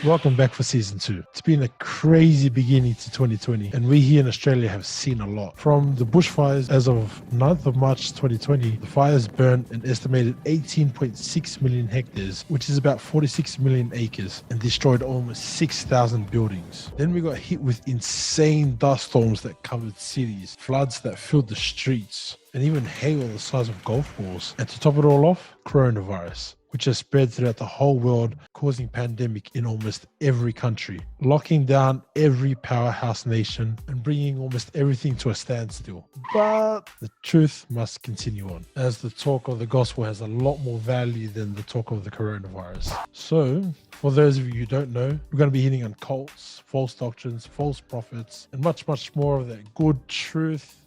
Welcome back for season 2. It's been a crazy beginning to 2020, and we here in Australia have seen a lot. From the bushfires as of 9th of March 2020, the fires burned an estimated 18.6 million hectares, which is about 46 million acres, and destroyed almost 6,000 buildings. Then we got hit with insane dust storms that covered cities, floods that filled the streets, and even hail the size of golf balls. And to top it all off, coronavirus, which has spread throughout the whole world, causing pandemic in almost every country, locking down every powerhouse nation and bringing almost everything to a standstill. But the truth must continue on, as the talk of the gospel has a lot more value than the talk of the coronavirus. So, for those of you who don't know, we're going to be hitting on cults, false doctrines, false prophets, and much, much more of that good truth.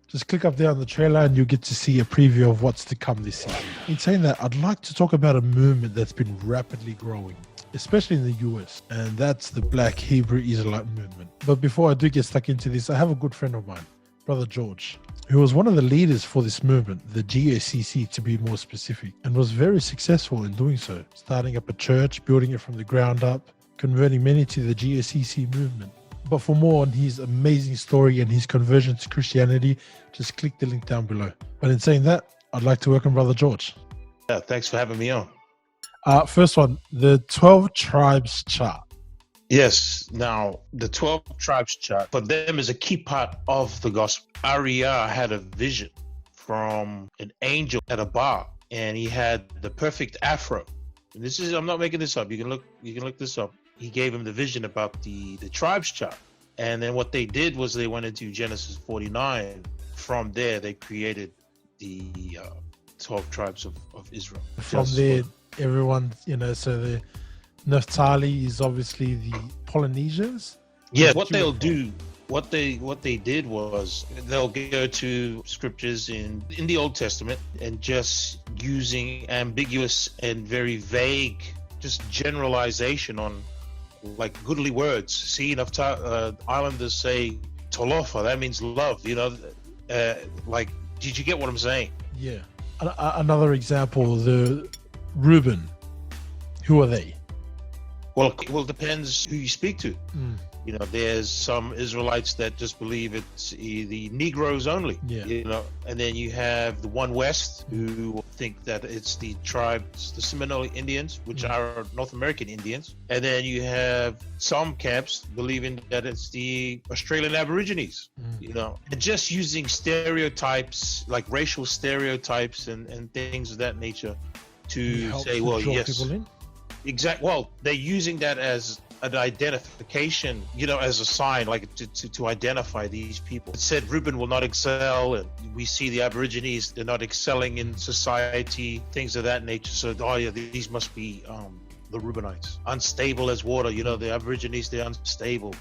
Just click up there on the trailer and you'll get to see a preview of what's to come this season. In saying that, I'd like to talk about a movement that's been rapidly growing, especially in the US, and that's the Black Hebrew Israelite movement. But before I do get stuck into this, I have a good friend of mine, Brother George, who was one of the leaders for this movement, the GACC to be more specific, and was very successful in doing so, starting up a church, building it from the ground up, converting many to the GACC movement. But for more on his amazing story and his conversion to Christianity, just click the link down below. But in saying that, I'd like to welcome Brother George. Yeah, thanks for having me on. First one, the 12 tribes chart. Yes, now the 12 tribes chart for them is a key part of the gospel. Arya had a vision from an angel at a bar, and he had the perfect afro. And this is, I'm not making this up. You can look this up. He gave him the vision about the tribes chart. And then what they did was they went into Genesis 49. From there, they created the 12 tribes of Israel. From there, everyone, so the Naphtali is obviously the Polynesians. Yeah, what they'll do, what they did was they'll go to scriptures in the Old Testament and just using ambiguous and very vague, just generalization on like goodly words. See enough islanders say tolofa, that means love, like, did you get what I'm saying? Yeah. Another example, the Reuben, who are they? Well, it depends who you speak to. There's some Israelites that just believe it's the Negroes only. Yeah. And then you have the One West who think that it's the tribes, the Seminole Indians, which are North American Indians. And then you have some camps believing that it's the Australian Aborigines. And just using stereotypes, like racial stereotypes and things of that nature to say, well, yes. Exactly. Well, they're using that as an identification, as a sign, like to identify these people. It said Reuben will not excel, and we see the Aborigines, they're not excelling in society, things of that nature. So, these must be the Reubenites. Unstable as water, the Aborigines, they're unstable.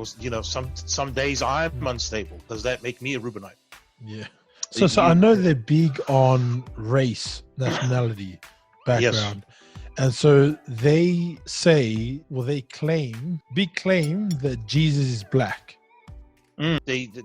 Some days I'm unstable. Does that make me a Reubenite? Yeah. So I know they're big on race, nationality, background. Yes. And so they say, they claim, big claim that Jesus is black.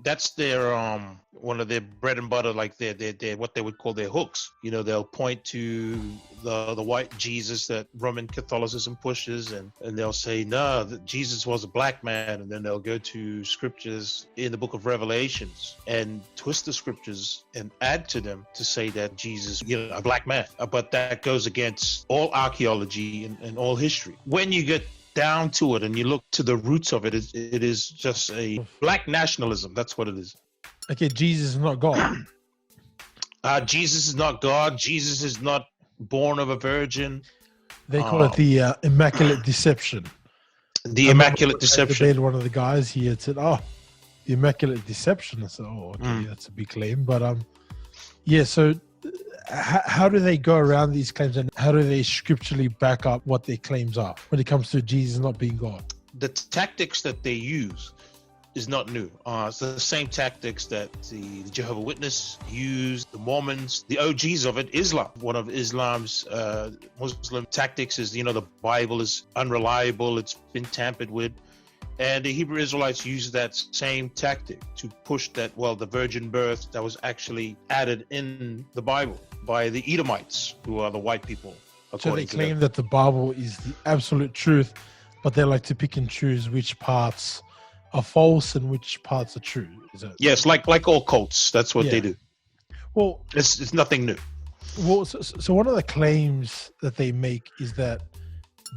That's their one of their bread and butter, like their what they would call their hooks. They'll point to the white Jesus that Roman Catholicism pushes, and they'll say, no, that Jesus was a black man, and then they'll go to scriptures in the book of Revelations and twist the scriptures and add to them to say that Jesus, a black man. But that goes against all archaeology and all history. When you get down to it and you look to the roots of it is just a black nationalism. That's what it is. Okay, Jesus is not God. Jesus is not God. Jesus is not born of a virgin. They call it the Immaculate Deception. The Immaculate Deception. I debated one of the guys here said, the Immaculate Deception. I said, okay, that's a big claim. But so how do they go around these claims, and how do they scripturally back up what their claims are when it comes to Jesus not being God? The tactics that they use is not new. It's the same tactics that the Jehovah's Witness use, the Mormons, the OGs of it, Islam. One of Islam's Muslim tactics is, the Bible is unreliable, it's been tampered with. And the Hebrew Israelites use that same tactic to push that, the virgin birth that was actually added in the Bible by the Edomites, who are the white people So they according to claim them. that the Bible is the absolute truth, but they like to pick and choose which parts are false and which parts are true. Is that? Yes, like all cults, that's what they Yeah. do. Well, It's nothing new. so one of the claims that they make is that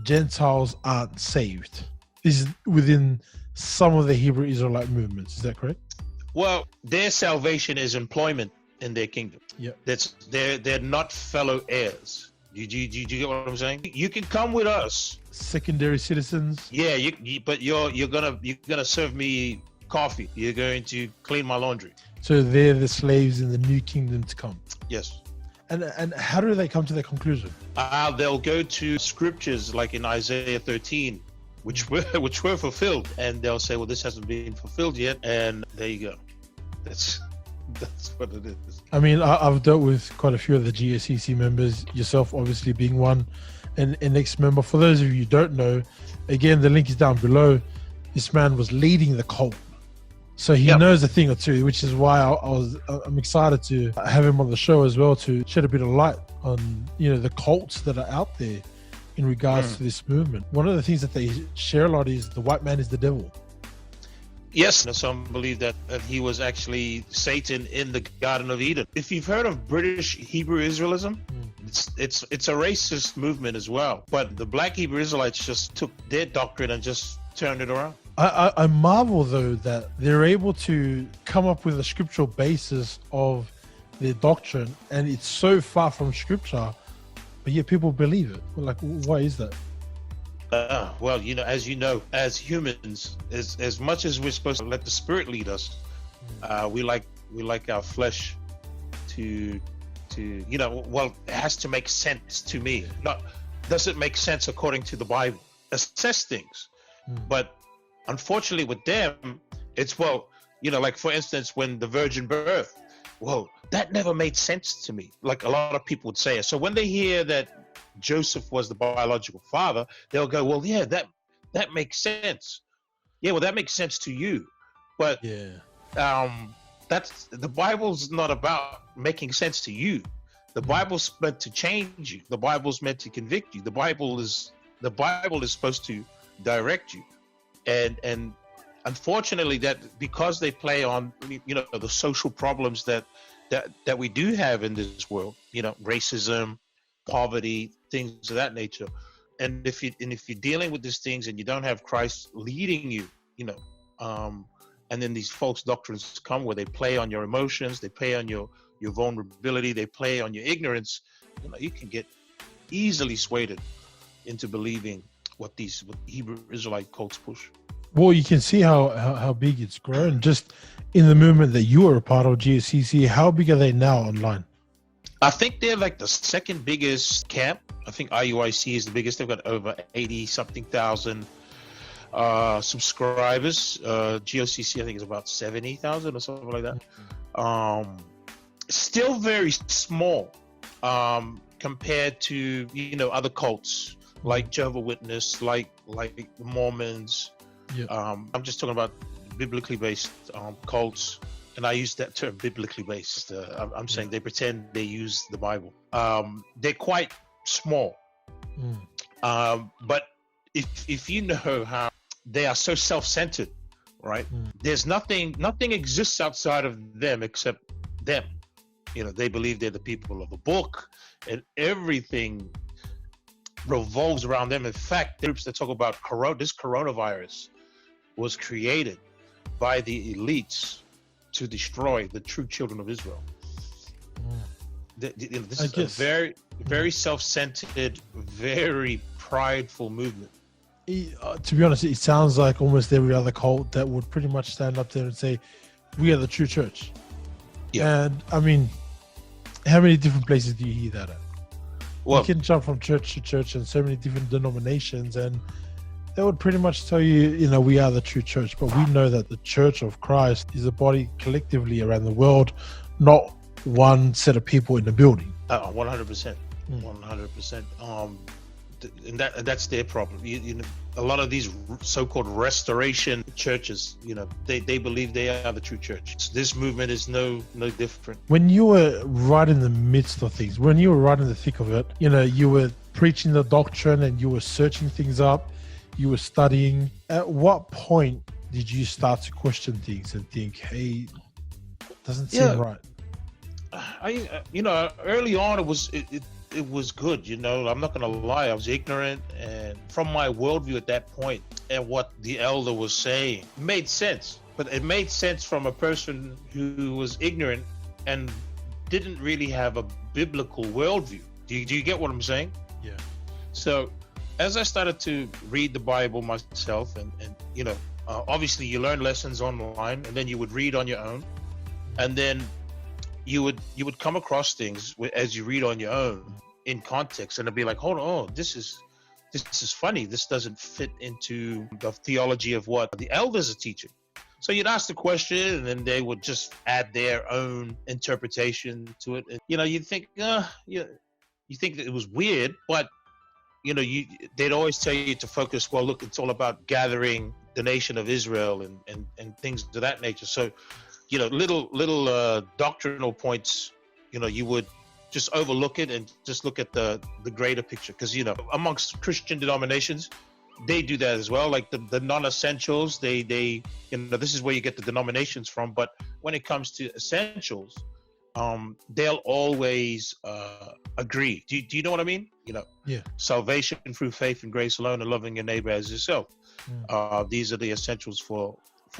Gentiles aren't saved. This is within some of the Hebrew Israelite movements. Is that correct? Well, their salvation is employment in their kingdom. Yeah. They're not fellow heirs. Do you get what I'm saying? You can come with us. Secondary citizens. Yeah, but you're gonna serve me coffee. You're going to clean my laundry. So they're the slaves in the new kingdom to come. Yes. And how do they come to that conclusion? They'll go to scriptures like in Isaiah 13, which were fulfilled, and they'll say, well, this hasn't been fulfilled yet, and there you go. That's what it is. I mean, I've dealt with quite a few of the GSCC members, yourself obviously being one, and an ex-member. For those of you who don't know, again, the link is down below. This man was leading the cult, so he knows a thing or two, which is why I'm excited to have him on the show as well, to shed a bit of light on the cults that are out there in regards to this movement. One of the things that they share a lot is the white man is the devil. Yes, some believe that he was actually Satan in the Garden of Eden. If you've heard of British Hebrew Israelism, it's a racist movement as well. But the black Hebrew Israelites just took their doctrine and just turned it around. I marvel though that they're able to come up with a scriptural basis of their doctrine, and it's so far from scripture, but yet people believe it. Like, why is that? Well, as humans, as much as we're supposed to let the Spirit lead us, we like our flesh to well, it has to make sense to me. Does it make sense according to the Bible? Assess things, but unfortunately with them, it's like for instance, when the virgin birth, well, that never made sense to me. Like a lot of people would say it. So when they hear that Joseph was the biological father, they'll go, well, yeah, that makes sense. Yeah, well, that makes sense to you, but that's the Bible's not about making sense to you. The Bible's meant to change you. The Bible's meant to convict you. The Bible is supposed to direct you, and unfortunately, that because they play on the social problems that we do have in this world, racism, poverty, things of that nature, and if you're dealing with these things and you don't have Christ leading you, and then these false doctrines come where they play on your emotions, they play on your vulnerability, they play on your ignorance, you can get easily swayed into believing what Hebrew Israelite cults push. Well, you can see how big it's grown just in the movement that you are a part of, GSCC. How big are they now online? I think they're like the second biggest camp. I think IUIC is the biggest. They've got over 80-something thousand subscribers. GOCC, I think, is about 70,000 or something like that. Still very small compared to other cults like Jehovah's Witness, like the Mormons. I'm just talking about biblically based cults, and I use that term, biblically based. I'm saying they pretend they use the Bible. They're quite small, but if you know how they are so self-centered, right? There's nothing exists outside of them except them. They believe they're the people of the book, and everything revolves around them. In fact, groups that talk about this coronavirus was created by the elites to destroy the true children of Israel. This is a very, very self-centered, very prideful movement. To be honest, it sounds like almost every other cult that would pretty much stand up there and say, we are the true church. Yeah. And I mean, how many different places do you hear that at? Well, you can jump from church to church and so many different denominations, and they would pretty much tell you, we are the true church. But we know that the Church of Christ is a body collectively around the world, not one set of people in a building. 100%. 100%. And that's their problem. A lot of these so-called restoration churches, they believe they are the true church. This movement is no different. When you were right in the midst of things, when you were right in the thick of it, you were preaching the doctrine and you were searching things up, you were studying. At what point did you start to question things and think, hey, doesn't seem right? Early on it was good. I'm not gonna lie, I was ignorant, and from my worldview at that point and what the elder was saying made sense. But it made sense from a person who was ignorant and didn't really have a biblical worldview. Do you get what I'm saying? Yeah. So as I started to read the Bible myself, and obviously you learn lessons online, and then you would read on your own, and then you would come across things as you read on your own in context, and it'd be like, hold on, this is funny. This doesn't fit into the theology of what the elders are teaching. So you'd ask the question, and then they would just add their own interpretation to it. And, you'd think, you think that it was weird, but they'd always tell you to focus. Well, look, it's all about gathering the nation of Israel and things of that nature. So, little doctrinal points, you would just overlook it and just look at the greater picture. Because amongst Christian denominations, they do that as well. Like the non-essentials, they this is where you get the denominations from. But when it comes to essentials, they'll always agree. Do you know what I mean? Yeah. Salvation through faith and grace alone, and loving your neighbor as yourself. These are the essentials for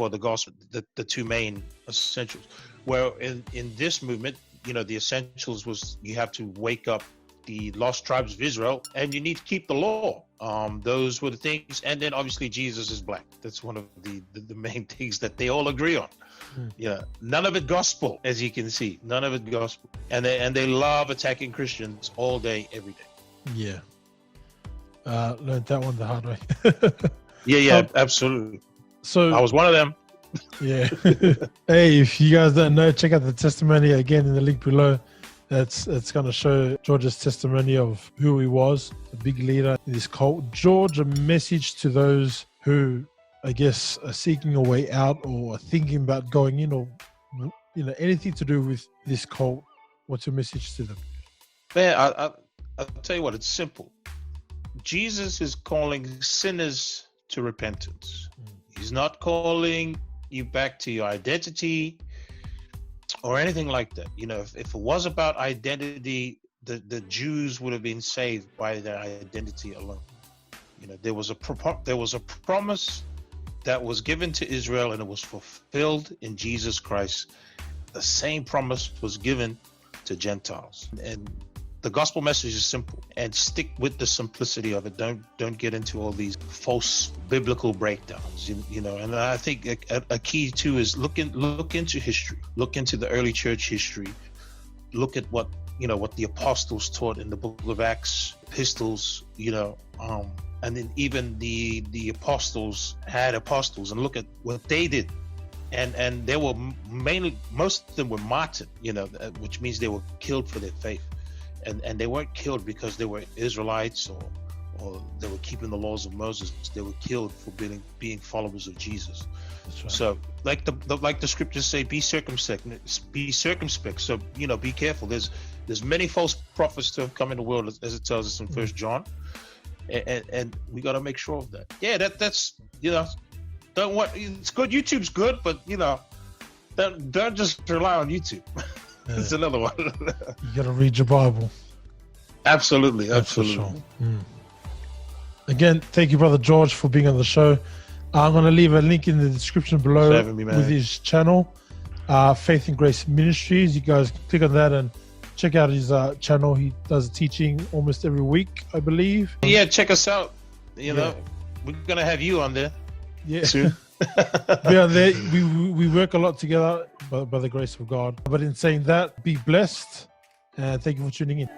the gospel, the two main essentials. Where in this movement, the essentials was you have to wake up the lost tribes of Israel, and you need to keep the law. Those were the things. And then obviously Jesus is black. That's one of the main things that they all agree on. Yeah, none of it gospel, as you can see, none of it gospel. And they love attacking Christians all day, every day. Yeah. Learned that one the hard way. Yeah, absolutely. So I was one of them. Yeah. Hey, if you guys don't know, check out the testimony again in the link below. It's going to show George's testimony of who he was, a big leader in this cult. George, a message to those who, I guess, are seeking a way out or are thinking about going in, or anything to do with this cult. What's your message to them? Man, I'll tell you what, it's simple. Jesus is calling sinners to repentance. He's not calling you back to your identity or anything like that. If it was about identity, the Jews would have been saved by their identity alone. There was a promise that was given to Israel, and it was fulfilled in Jesus Christ. The same promise was given to Gentiles. And the gospel message is simple, and stick with the simplicity of it. Don't get into all these false biblical breakdowns, And I think a key too is look into history, look into the early church history, look at what the apostles taught in the book of Acts, epistles, and then even the apostles had apostles, and look at what they did. And they were most of them were martyred, which means they were killed for their faith. And they weren't killed because they were Israelites or they were keeping the laws of Moses. They were killed for being followers of Jesus. That's right. So like the scriptures say, be circumspect. So be careful. There's many false prophets to have come in the world, as it tells us in 1 John, and we got to make sure of that. Yeah, that's don't want. It's good. YouTube's good, but don't just rely on YouTube. It's another one. You got to read your Bible. Absolutely. Sure. Again, thank you, Brother George, for being on the show. I'm going to leave a link in the description below with his channel, Faith and Grace Ministries. You guys can click on that and check out his channel. He does teaching almost every week, I believe. Yeah, check us out. We're going to have you on there. Yeah. Soon. We work a lot together by the grace of God. But in saying that, be blessed, and thank you for tuning in.